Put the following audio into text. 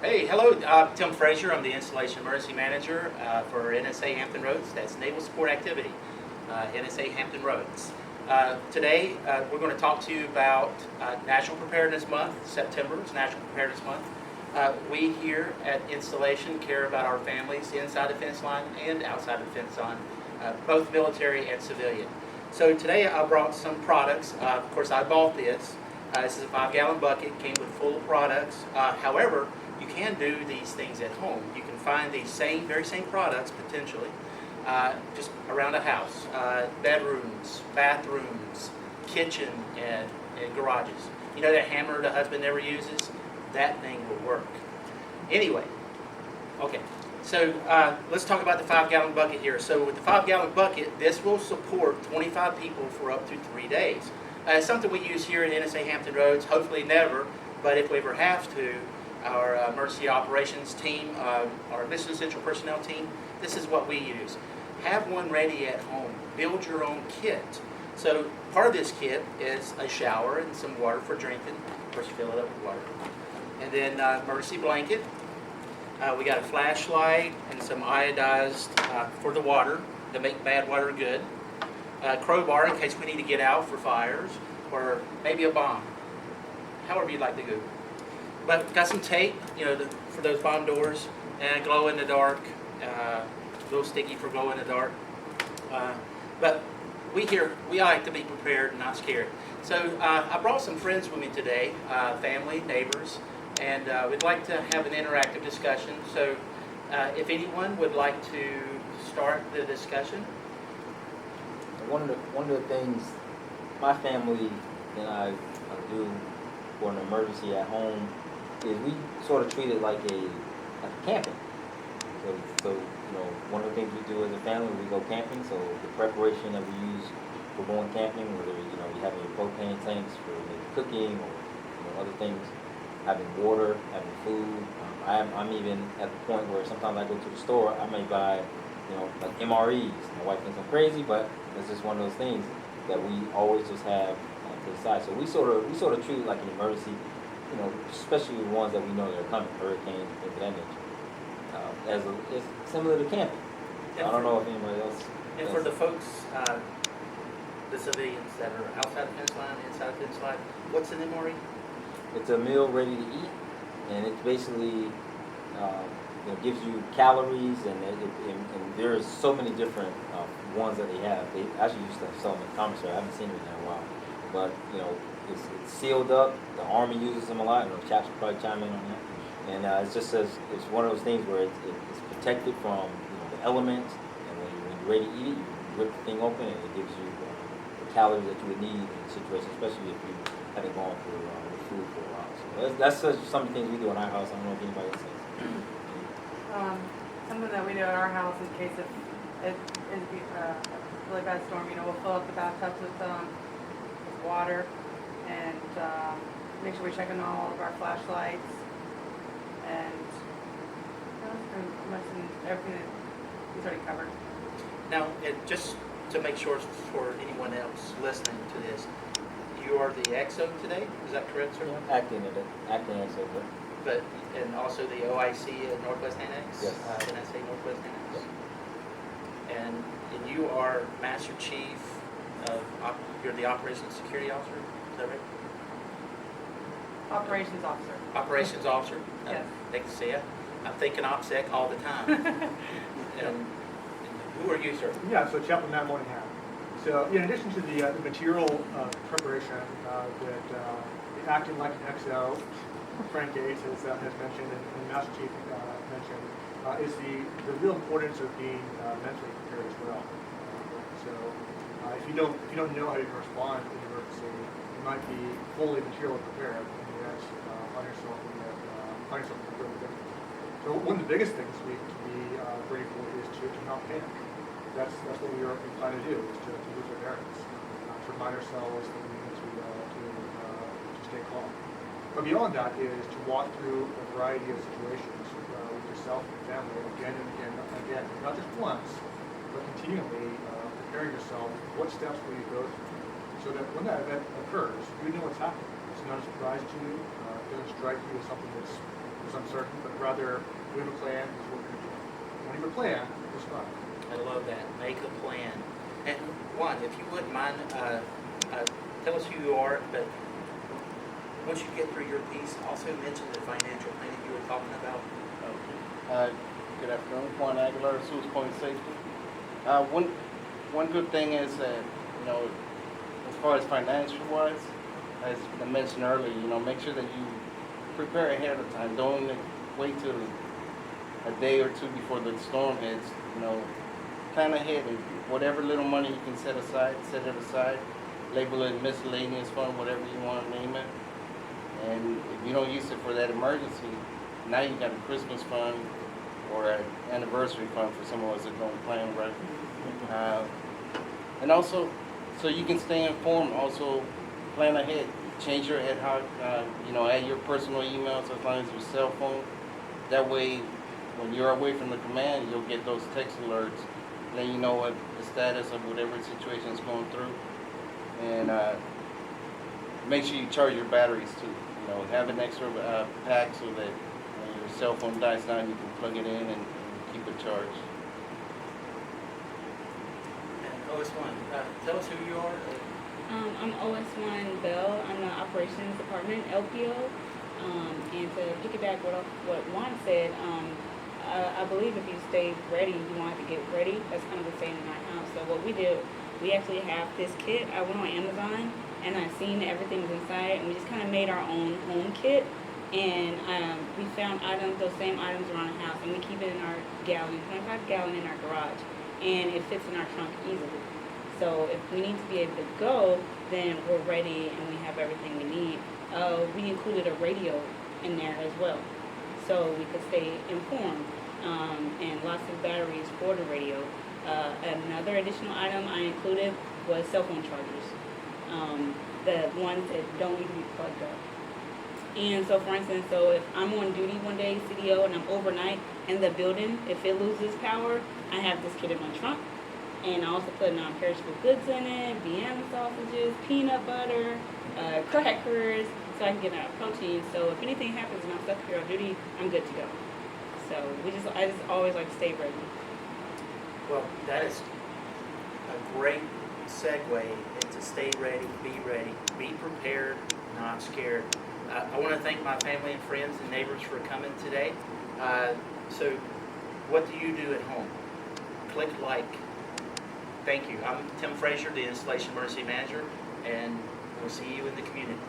Hey, hello, Tim Frazier. I'm the Installation Emergency Manager for NSA Hampton Roads. That's Naval Support Activity, NSA Hampton Roads. Today, we're going to talk to you about National Preparedness Month. September is National Preparedness Month. We here at Installation care about our families inside the fence line and outside the fence line, both military and civilian. So today I brought some products. Of course, I bought this. This is a 5-gallon bucket, came with full of products. However, you can do these things at home. You can find these very same products potentially just around a house. Bedrooms, bathrooms, kitchen, and garages. You know that hammer the husband never uses? That thing will work. Anyway, okay, so let's talk about the 5-gallon bucket here. So with the 5-gallon bucket, this will support 25 people for up to 3 days. It's something we use here at NSA Hampton Roads, hopefully never, but if we ever have to, our emergency operations team, our mission essential personnel team, this is what we use. Have one ready at home. Build your own kit. So part of this kit is a shower and some water for drinking. Of course, you fill it up with water. And then emergency blanket. We got a flashlight and some iodized for the water to make bad water good. Crowbar in case we need to get out for fires, or maybe a bomb. However you'd like to go. But got some tape, you know, for those bomb doors, and glow in the dark. A little sticky for glow in the dark. But we like to be prepared and not scared. So I brought some friends with me today, family, neighbors, and we'd like to have an interactive discussion. So if anyone would like to start the discussion. One of the things my family and I do for an emergency at home is we sort of treat it like camping. So you know, one of the things we do as a family, we go camping. So the preparation that we use for going camping, whether you having your propane tanks for maybe cooking or other things, having water, having food. I'm even at the point where sometimes I go to the store, I may buy like MREs. My wife thinks I'm crazy, but it's just one of those things that we always just have to the side. So we sort of treat it like an emergency, especially the ones that we know that are coming, hurricanes, things of that nature. It's similar to camping. I don't know if anybody else. And for the folks, the civilians that are outside the fence line, inside the fence line, what's an MRE? It's a meal ready to eat, and it's basically gives you calories, and there's so many different ones that they have. They actually used to sell them in commissary. I haven't seen them in a while, but it's sealed up. The Army uses them a lot. Chaps will probably chime in on that. And it's just it's one of those things where it's protected from the elements, and when you're ready to eat it, you rip the thing open, and it gives you the calories that you would need in a situation, especially if you haven't gone through food for a while. So that's some of the things we do in our house. I don't know if anybody else says. Something that we do at our house in case if it is a really bad storm, we'll fill up the bathtubs with water, and make sure we check on all of our flashlights, and everything that he's already covered. Now, just to make sure for anyone else listening to this, you are the XO today, is that correct, sir? Yeah, acting XO, but and also the OIC at Northwest Annex, yes. NSA Northwest Annex. Yes. And you are Master Chief of, you're the Operations Security Officer, is that right? Operations Officer. Operations Officer? Yes. Thank you, see ya. I'm thinking OPSEC all the time. and who are you, sir? Yeah, so Chaplain Matt Moynihan. So in addition to the material preparation that the acting like an XO, Frank Gates has mentioned, and Master Chief mentioned, is the real importance of being mentally prepared as well. So if you don't know how you're going to respond in an emergency, you might be fully materially prepared, and yet find yourself really different. So one of the biggest things we can be ready for is to not panic. That's what we are trying to do, is to lose our bearings, to remind ourselves that we need to stay calm. But beyond that is to walk through a variety of situations with yourself and your family again and again and again, not just once, but continually preparing yourself. What steps will you go through, so that when that event occurs, you know what's happening. It's not a surprise to you. It doesn't strike you as something that's is uncertain, but rather we have a plan, this is what we're going to do. When you have a plan, it's fun. I love that. Make a plan. And one, if you wouldn't mind, tell us who you are, but once you get through your piece, also mention the financial planning you were talking about. Okay. Good afternoon, Juan Aguilar, Suits Point Safety. One good thing is that, as far as financial wise, as I mentioned earlier, make sure that you prepare ahead of time. Don't wait till a day or two before the storm hits. Plan ahead and whatever little money you can set it aside. Label it miscellaneous fund, whatever you want to name it. And if you don't use it for that emergency, now you got a Christmas fund or an anniversary fund for some of us that don't plan right. And also, so you can stay informed, also plan ahead. Change your ad hoc, add your personal emails as long as your cell phone. That way, when you're away from the command, you'll get those text alerts, letting you know what the status of whatever situation is going through. And make sure you charge your batteries too. Have an extra pack so that when your cell phone dies down, you can plug it in and keep it charged. And OS1, tell us who you are. I'm OS1 Bell. I'm the Operations Department, LPO. And to piggyback what Juan said, I believe if you stay ready, you want to get ready. That's kind of the same in our house. So what we did, we actually have this kit. I went on Amazon and I seen everything was inside, and we just kind of made our own home kit. And we found those same items around the house, and we keep it in our 25-gallon in our garage, and it fits in our trunk easily. So if we need to be able to go, then we're ready and we have everything we need. We included a radio in there as well, so we could stay informed, and lots of batteries for the radio. Another additional item I included was cell phone chargers, the ones that don't need to be plugged up. And so, for instance, if I'm on duty one day, CDO, and I'm overnight in the building, if it loses power, I have this kit in my trunk. And I also put non-perishable goods in it, Vienna sausages, peanut butter, crackers, so I can get enough protein. So if anything happens and I'm stuck here on duty, I'm good to go. So I just always like to stay ready. Well, that is a great segue into stay ready, be prepared, not scared. I want to thank my family and friends and neighbors for coming today. So what do you do at home? Click like. Thank you. I'm Tim Frazier, the Installation Emergency Manager, and we'll see you in the community.